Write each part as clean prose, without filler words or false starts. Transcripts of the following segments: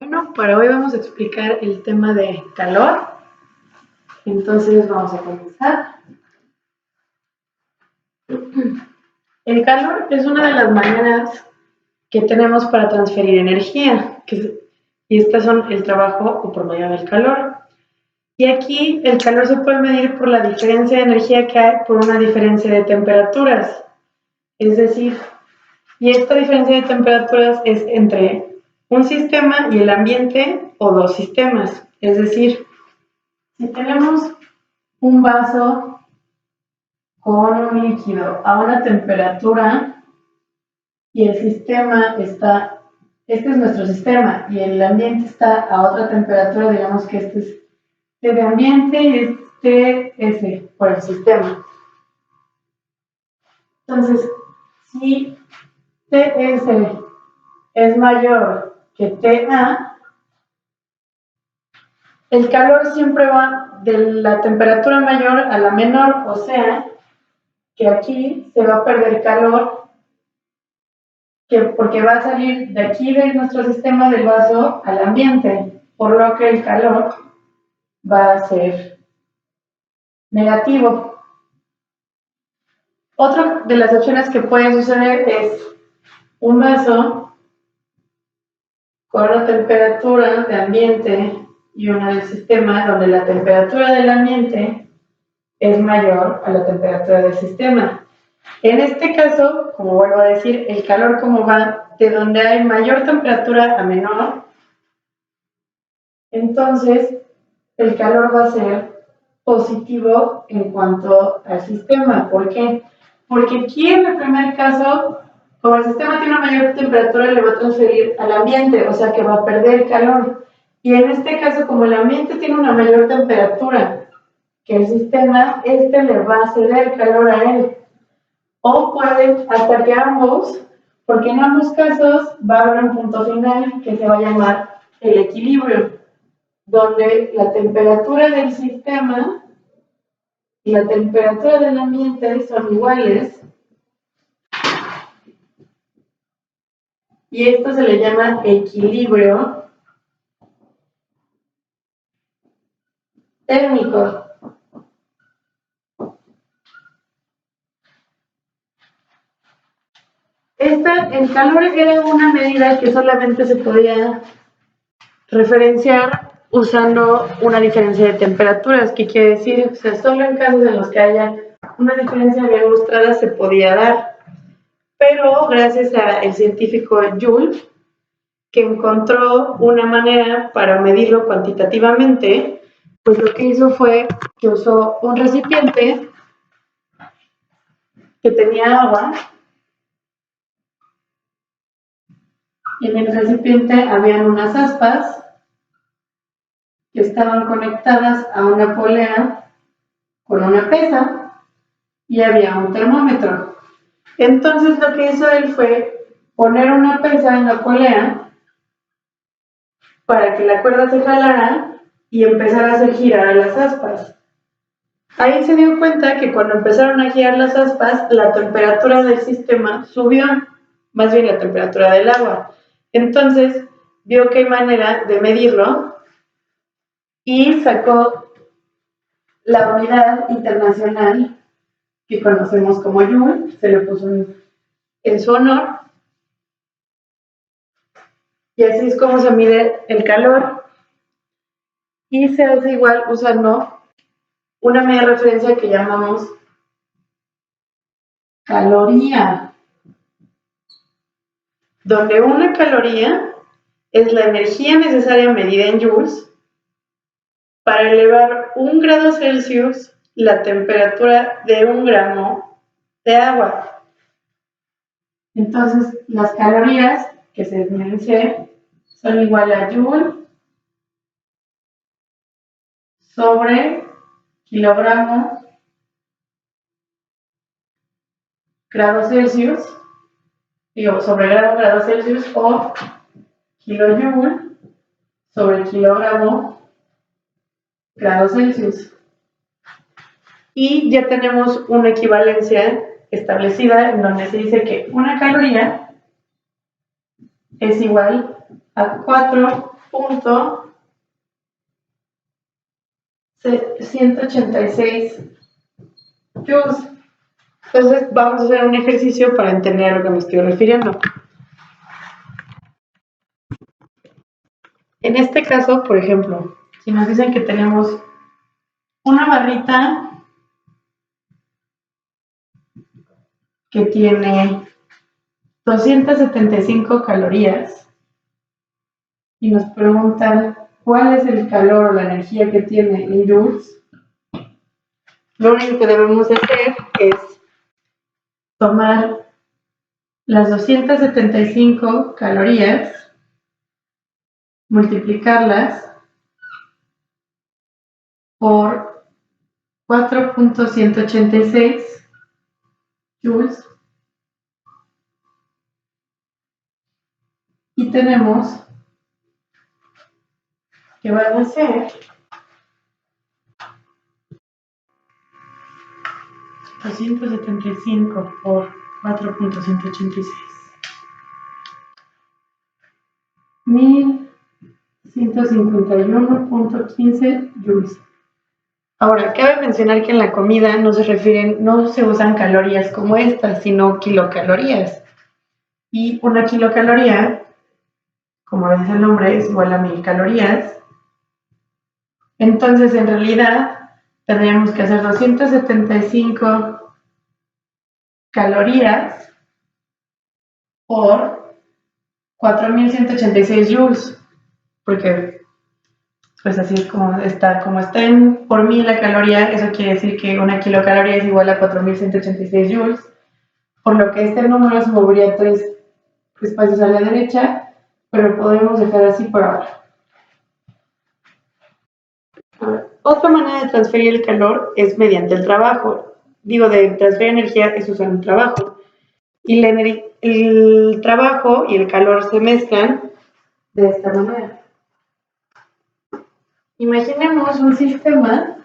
Bueno, para hoy vamos a explicar el tema de calor. Entonces vamos a comenzar. El calor es una de las maneras que tenemos para transferir energía, y estas son el trabajo o por medio del calor. Y aquí el calor se puede medir por la diferencia de energía que hay por una diferencia de temperaturas. Es decir, y esta diferencia de temperaturas es entre un sistema y el ambiente o dos sistemas. Es decir, si tenemos un vaso con un líquido a una temperatura y el sistema está, este es nuestro sistema y el ambiente está a otra temperatura, digamos que este es T de ambiente y este S por el sistema. Entonces, si TS es mayor que TA, el calor siempre va de la temperatura mayor a la menor, o sea, que aquí se va a perder calor, porque va a salir de aquí de nuestro sistema del vaso al ambiente, por lo que el calor va a ser negativo. Otra de las opciones que puede suceder es un vaso con una temperatura de ambiente y una del sistema, donde la temperatura del ambiente es mayor a la temperatura del sistema. En este caso, como vuelvo a decir, el calor como va de donde hay mayor temperatura a menor, entonces el calor va a ser positivo en cuanto al sistema. ¿Por qué? Porque aquí en el primer caso, como el sistema tiene una mayor temperatura, le va a transferir al ambiente, o sea que va a perder calor. Y en este caso, como el ambiente tiene una mayor temperatura que el sistema, este le va a ceder calor a él. O puede hasta que ambos, porque en ambos casos va a haber un punto final que se va a llamar el equilibrio, donde la temperatura del sistema y la temperatura del ambiente son iguales, y esto se le llama equilibrio térmico. El calor era una medida que solamente se podía referenciar usando una diferencia de temperaturas. ¿Qué quiere decir? O sea, solo en casos en los que haya una diferencia bien mostrada se podía dar. Pero gracias al científico Joule, que encontró una manera para medirlo cuantitativamente, pues lo que hizo fue que usó un recipiente que tenía agua, y en el recipiente habían unas aspas que estaban conectadas a una polea con una pesa y había un termómetro. Entonces lo que hizo él fue poner una pesa en la polea para que la cuerda se jalara y empezar a hacer girar a las aspas. Ahí se dio cuenta que cuando empezaron a girar las aspas, la temperatura del sistema subió, más bien la temperatura del agua. Entonces vio que hay manera de medirlo y sacó la unidad internacional que conocemos como Joule, se le puso en su honor, y así es como se mide el calor, y se hace igual usando una media referencia que llamamos caloría, donde una caloría es la energía necesaria medida en joules para elevar 1 grado Celsius la temperatura de 1 gramo de agua. Entonces, las calorías que se miden son igual a joule sobre kilogramo grado Celsius, sobre grado Celsius, o kilojoule sobre kilogramo grado Celsius. Y ya tenemos una equivalencia establecida en donde se dice que una caloría es igual a 4 4.186 joules. Entonces vamos a hacer un ejercicio para entender a lo que me estoy refiriendo. En este caso, por ejemplo, si nos dicen que tenemos una barrita que tiene 275 calorías y nos preguntan cuál es el calor o la energía que tiene en joules, lo único que debemos hacer es tomar las 275 calorías, multiplicarlas por 4.186 joules y tenemos que van a ser 275 por 4.186. 1151.15 joules. Ahora, cabe mencionar que en la comida no se usan calorías como estas, sino kilocalorías. Y una kilocaloría, como lo dice el nombre, es igual a 1000 calorías. Entonces, en realidad, tendríamos que hacer 275 calorías por 4186 joules, porque pues así es como está en por 1000 la caloría, eso quiere decir que una kilocaloría es igual a 4186 joules, por lo que este número se movería 3 espacios a la derecha, pero podemos dejar así por ahora. Otra manera de transferir el calor es mediante el trabajo. De transferir energía es usando el trabajo. Y el trabajo y el calor se mezclan de esta manera. Imaginemos un sistema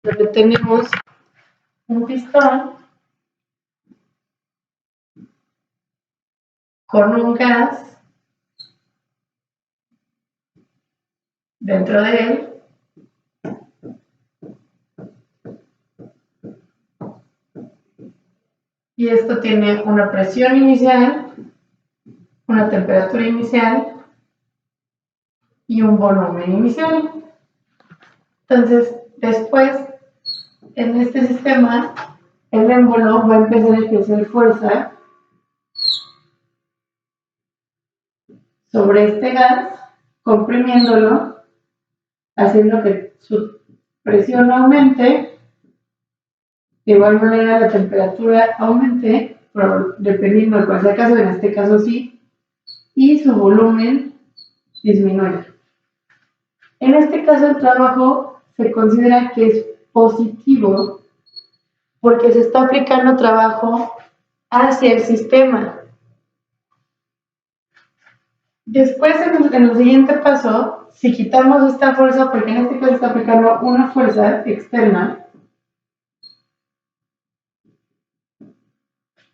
donde tenemos un pistón con un gas dentro de él y esto tiene una presión inicial, una temperatura inicial y un volumen inicial. Entonces, después, en este sistema, el émbolo va a empezar a ejercer fuerza sobre este gas, comprimiéndolo, haciendo que su presión aumente, de igual manera la temperatura aumente, dependiendo de cuál sea el caso, en este caso sí, y su volumen disminuye. En este caso el trabajo se considera que es positivo porque se está aplicando trabajo hacia el sistema. Después, en el siguiente paso, si quitamos esta fuerza, porque en este caso está aplicando una fuerza externa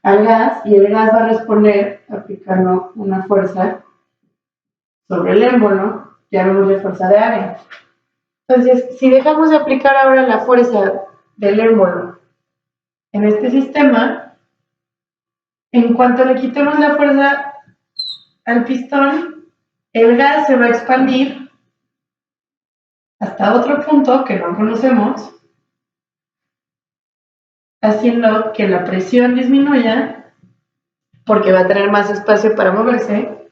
al gas, y el gas va a responder aplicando una fuerza sobre el émbolo, llamémosle fuerza de área. Entonces, si dejamos de aplicar ahora la fuerza del émbolo en este sistema, en cuanto le quitemos la fuerza al pistón, el gas se va a expandir hasta otro punto que no conocemos, haciendo que la presión disminuya, porque va a tener más espacio para moverse,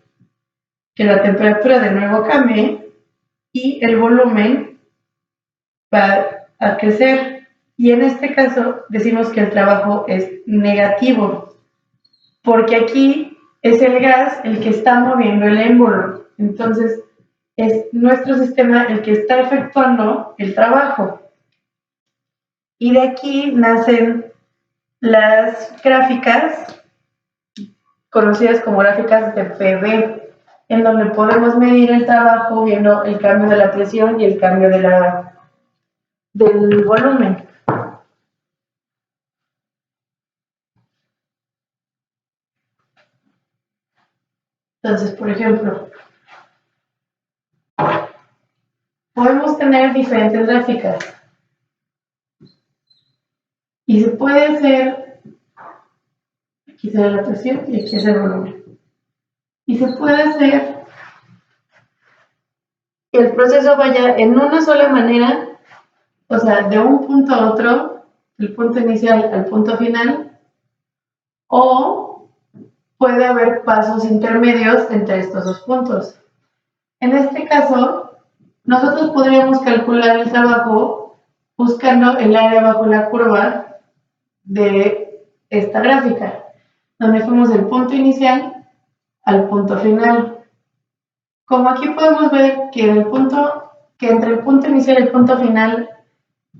que la temperatura de nuevo cambie y el volumen va a crecer. Y en este caso decimos que el trabajo es negativo, porque aquí es el gas el que está moviendo el émbolo. Entonces, es nuestro sistema el que está efectuando el trabajo. Y de aquí nacen las gráficas conocidas como gráficas de PV, en donde podemos medir el trabajo viendo el cambio de la presión y el cambio del volumen. Entonces, por ejemplo, podemos tener diferentes gráficas y se puede hacer, aquí será la presión y aquí es el volumen, y se puede hacer que el proceso vaya en una sola manera, o sea, de un punto a otro, del punto inicial al punto final, o puede haber pasos intermedios entre estos dos puntos. En este caso, nosotros podríamos calcular el trabajo buscando el área bajo la curva de esta gráfica, donde fuimos del punto inicial al punto final. Como aquí podemos ver que entre el punto inicial y el punto final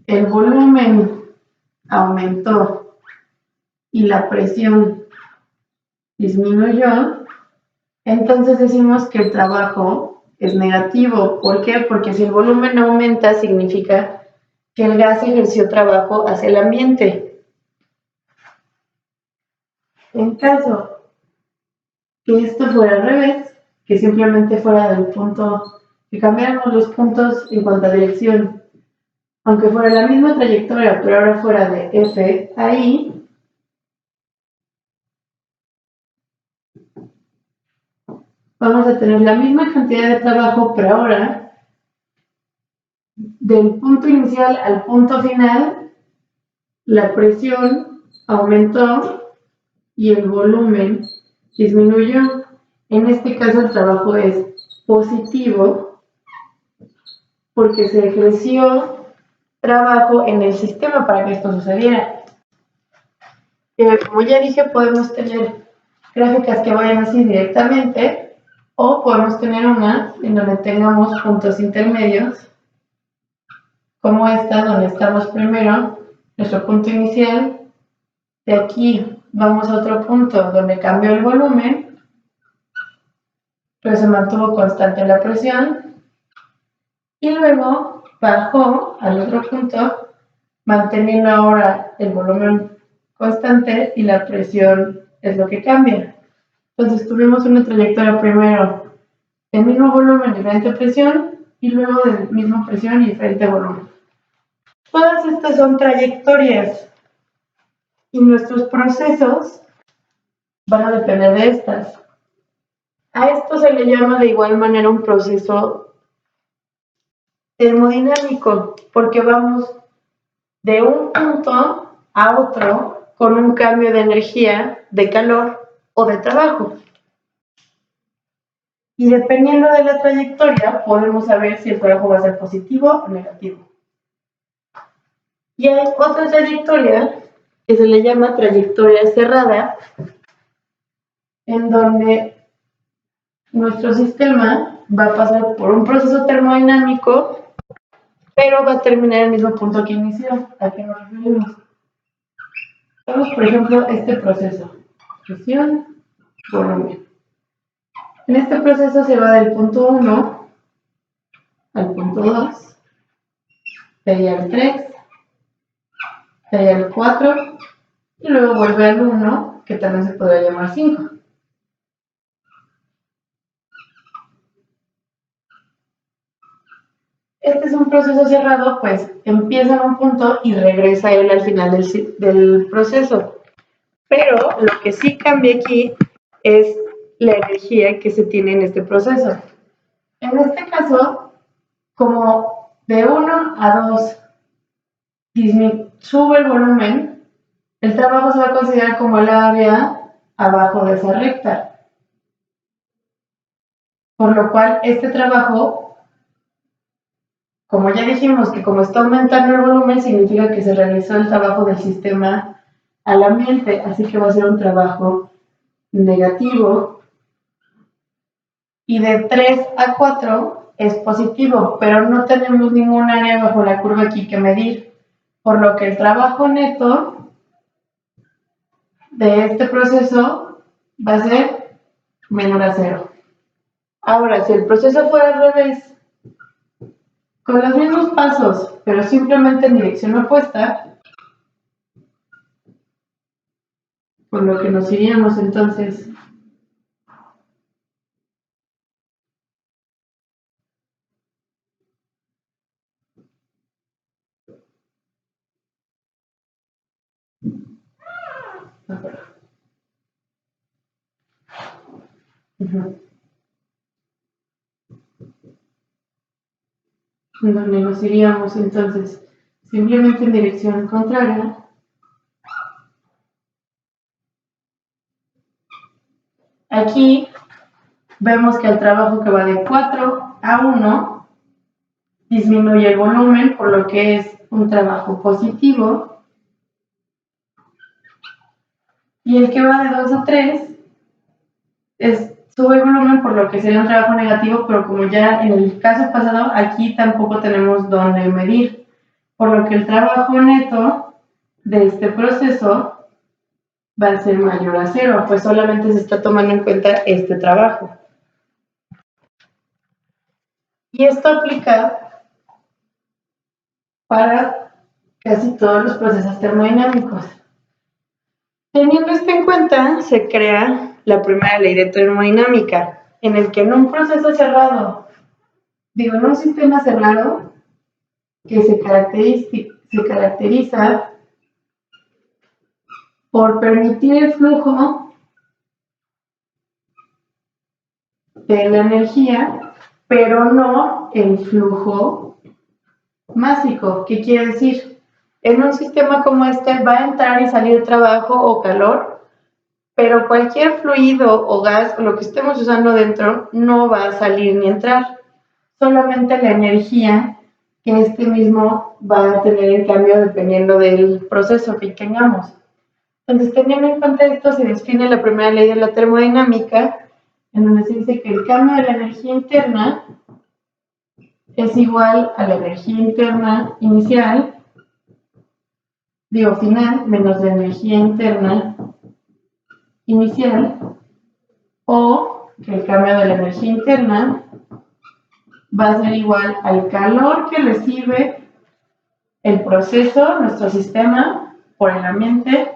el volumen aumentó y la presión disminuyó, entonces decimos que el trabajo es negativo. ¿Por qué? Porque si el volumen aumenta significa que el gas ejerció trabajo hacia el ambiente. En caso que esto fuera al revés, que simplemente fuera del punto, que cambiáramos los puntos en cuanto a dirección, aunque fuera la misma trayectoria, pero ahora fuera de F a I, vamos a tener la misma cantidad de trabajo, pero ahora del punto inicial al punto final, la presión aumentó y el volumen disminuyó. En este caso el trabajo es positivo porque se ejerció trabajo en el sistema para que esto sucediera. Como ya dije, podemos tener gráficas que vayan así directamente o podemos tener una en donde tengamos puntos intermedios como esta, donde estamos primero, nuestro punto inicial, de aquí vamos a otro punto donde cambió el volumen, pero se mantuvo constante la presión, y luego bajó al otro punto, manteniendo ahora el volumen constante y la presión es lo que cambia. Entonces tuvimos una trayectoria primero del mismo volumen, diferente presión, y luego de misma presión y diferente volumen. Todas estas son trayectorias y nuestros procesos van a depender de estas. A esto se le llama de igual manera un proceso termodinámico, porque vamos de un punto a otro con un cambio de energía, de calor o de trabajo. Y dependiendo de la trayectoria, podemos saber si el trabajo va a ser positivo o negativo. Y hay otra trayectoria que se le llama trayectoria cerrada, en donde nuestro sistema va a pasar por un proceso termodinámico, pero va a terminar en el mismo punto que inició. ¿A qué nos referimos? Vemos, por ejemplo, este proceso. Presión, volumen. En este proceso se va del punto 1 al punto 2, de ahí al 3, de ahí al 4, y luego vuelve al 1, que también se podría llamar 5. Este es un proceso cerrado, pues empieza en un punto y regresa él al final del proceso. Pero lo que sí cambia aquí es la energía que se tiene en este proceso. En este caso, como de 1 a 2 sube el volumen, el trabajo se va a considerar como el área abajo de esa recta. Por lo cual, este trabajo, como ya dijimos que como está aumentando el volumen, significa que se realizó el trabajo del sistema al ambiente, así que va a ser un trabajo negativo. Y de 3 a 4 es positivo, pero no tenemos ningún área bajo la curva aquí que medir, por lo que el trabajo neto de este proceso va a ser menor a 0. Ahora, si el proceso fuera al revés, con los mismos pasos, pero simplemente en dirección opuesta, por lo que nos iríamos entonces Donde nos iríamos entonces simplemente en dirección contraria. Aquí vemos que el trabajo que va de 4 a 1 disminuye el volumen, por lo que es un trabajo positivo. Y el que va de 2 a 3 sube el volumen, por lo que sería un trabajo negativo, pero como ya en el caso pasado, aquí tampoco tenemos dónde medir, por lo que el trabajo neto de este proceso va a ser mayor a 0, pues solamente se está tomando en cuenta este trabajo. Y esto aplica para casi todos los procesos termodinámicos. Teniendo esto en cuenta, se crea la primera ley de termodinámica, en el que en un proceso cerrado, en un sistema cerrado, que se caracteriza por permitir el flujo de la energía, pero no el flujo másico. ¿Qué quiere decir? En un sistema como este va a entrar y salir trabajo o calor, pero cualquier fluido o gas o lo que estemos usando dentro no va a salir ni entrar. Solamente la energía que este mismo va a tener en cambio dependiendo del proceso que tengamos. Entonces, teniendo en cuenta esto, se define la primera ley de la termodinámica, en donde se dice que el cambio de la energía interna es igual a la energía interna inicial, final, menos la energía interna inicial, o que el cambio de la energía interna va a ser igual al calor que recibe el proceso, nuestro sistema, por el ambiente,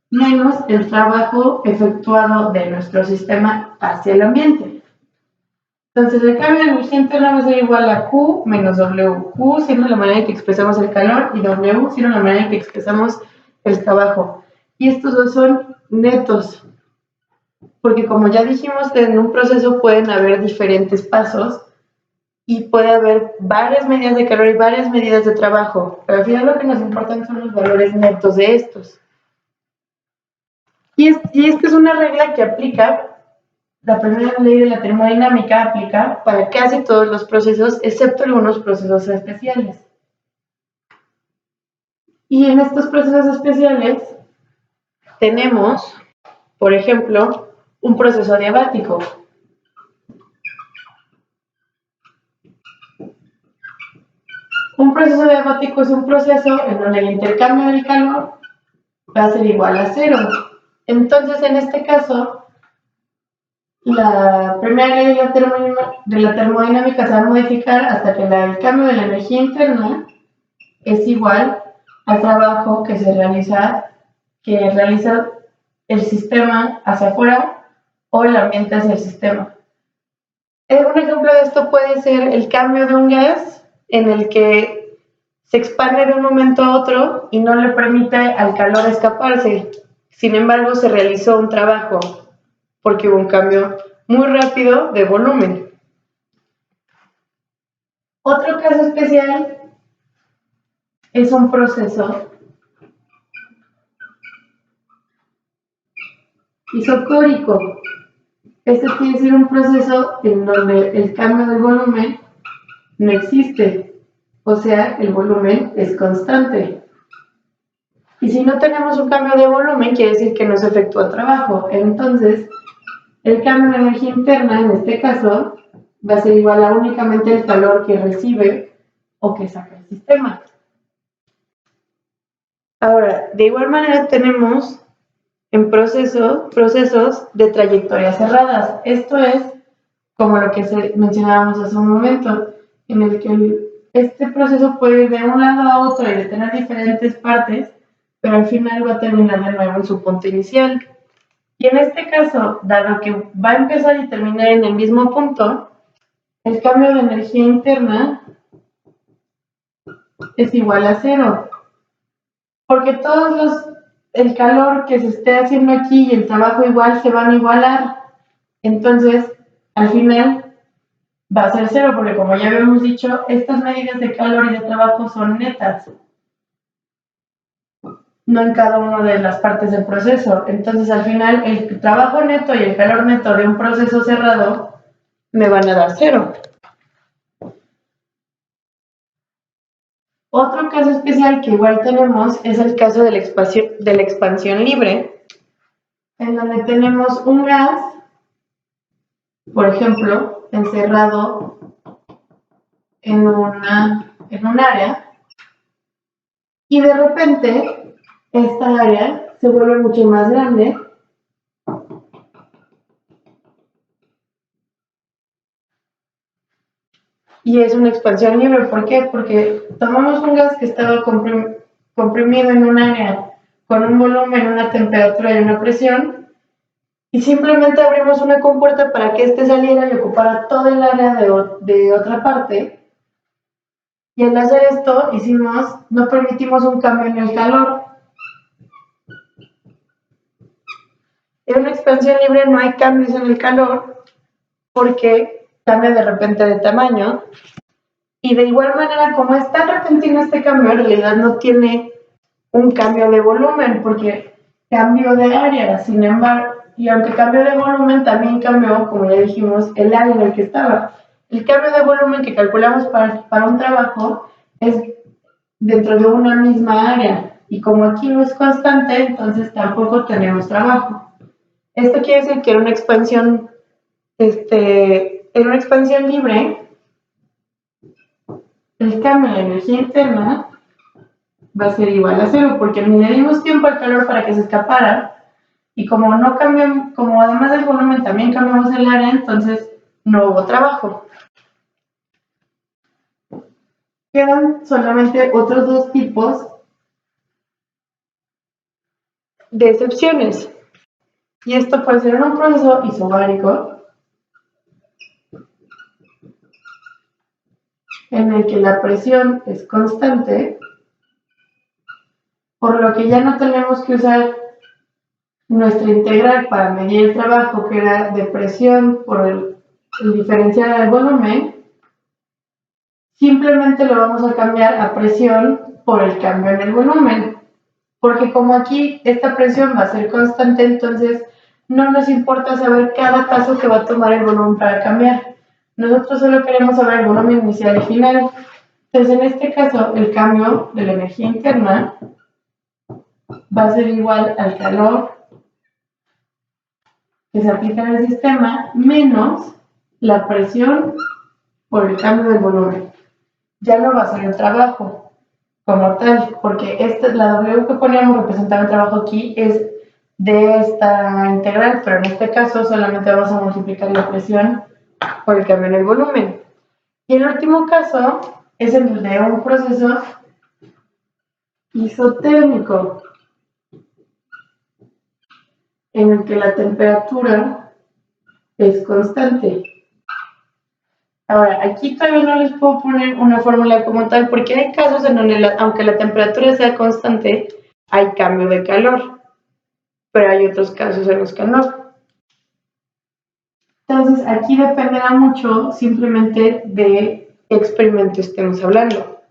menos el trabajo efectuado de nuestro sistema hacia el ambiente. Entonces, el cambio de energía interna va a ser igual a Q menos W. Q siendo la manera en que expresamos el calor y W siendo la manera en que expresamos el trabajo. Y estos dos son netos, porque como ya dijimos, en un proceso pueden haber diferentes pasos y puede haber varias medidas de calor y varias medidas de trabajo, pero al final lo que nos importan son los valores netos de estos. Y esta es una regla que aplica, la primera ley de la termodinámica aplica para casi todos los procesos, excepto algunos procesos especiales. Y en estos procesos especiales tenemos, por ejemplo, un proceso adiabático. Un proceso adiabático es un proceso en donde el intercambio del calor va a ser igual a 0. Entonces, en este caso, la primera ley de la termodinámica se va a modificar hasta que el cambio de la energía interna es igual al trabajo que realiza el sistema hacia afuera o el ambiente hacia el sistema. Un ejemplo de esto puede ser el cambio de un gas en el que se expande de un momento a otro y no le permite al calor escaparse. Sin embargo, se realizó un trabajo porque hubo un cambio muy rápido de volumen. Otro caso especial es un proceso isocórico. Este quiere decir un proceso en donde el cambio de volumen no existe, o sea, el volumen es constante. Y si no tenemos un cambio de volumen, quiere decir que no se efectúa trabajo. Entonces, el cambio de energía interna, en este caso, va a ser igual a únicamente el calor que recibe o que saca el sistema. Ahora, de igual manera tenemos en procesos de trayectorias cerradas. Esto es como lo que mencionábamos hace un momento, en el que este proceso puede ir de un lado a otro y de tener diferentes partes, pero al final va a terminar de nuevo en su punto inicial. Y en este caso, dado que va a empezar y terminar en el mismo punto, el cambio de energía interna es igual a 0. Porque todos los el calor que se esté haciendo aquí y el trabajo igual se van a igualar. Entonces, al final va a ser cero, porque como ya habíamos dicho, estas medidas de calor y de trabajo son netas, no en cada una de las partes del proceso. Entonces, al final, el trabajo neto y el calor neto de un proceso cerrado me van a dar cero. Otro caso especial que igual tenemos es el caso de la expansión libre, en donde tenemos un gas, por ejemplo, encerrado en un área, y de repente esta área se vuelve mucho más grande y es una expansión libre. ¿Por qué? Porque tomamos un gas que estaba comprimido en un área con un volumen, una temperatura y una presión, y simplemente abrimos una compuerta para que éste saliera y ocupara todo el área de otra parte. Y al hacer esto, no permitimos un cambio en el calor. En una expansión libre no hay cambios en el calor porque cambia de repente de tamaño. Y de igual manera, como es tan repentino este cambio, en realidad no tiene un cambio de volumen porque cambió de área. Sin embargo, y aunque cambió de volumen, también cambió, como ya dijimos, el área en el que estaba. El cambio de volumen que calculamos para un trabajo es dentro de una misma área. Y como aquí no es constante, entonces tampoco tenemos trabajo. Esto quiere decir que en una expansión libre, el cambio en la energía interna va a ser igual a cero, porque ni le dimos tiempo al calor para que se escapara, y como no cambiamos, como además del volumen también cambiamos el área, entonces no hubo trabajo. Quedan solamente otros dos tipos de excepciones, y esto puede ser en un proceso isobárico, en el que la presión es constante, por lo que ya no tenemos que usar nuestra integral para medir el trabajo, que era de presión por el diferencial del volumen. Simplemente lo vamos a cambiar a presión por el cambio en el volumen, porque como aquí esta presión va a ser constante, entonces no nos importa saber cada paso que va a tomar el volumen para cambiar. Nosotros solo queremos saber el volumen inicial y final. Entonces, en este caso, el cambio de la energía interna va a ser igual al calor que se aplica en el sistema menos la presión por el cambio del volumen. Ya no va a ser el trabajo como tal, porque la W que poníamos representaba el trabajo aquí es de esta integral, pero en este caso solamente vamos a multiplicar la presión por el cambio en el volumen. Y el último caso es el de un proceso isotérmico, en el que la temperatura es constante. Ahora, aquí todavía no les puedo poner una fórmula como tal, porque hay casos en donde, aunque la temperatura sea constante, hay cambio de calor, pero hay otros casos en los que no. Entonces, aquí dependerá mucho simplemente de qué experimento estemos hablando.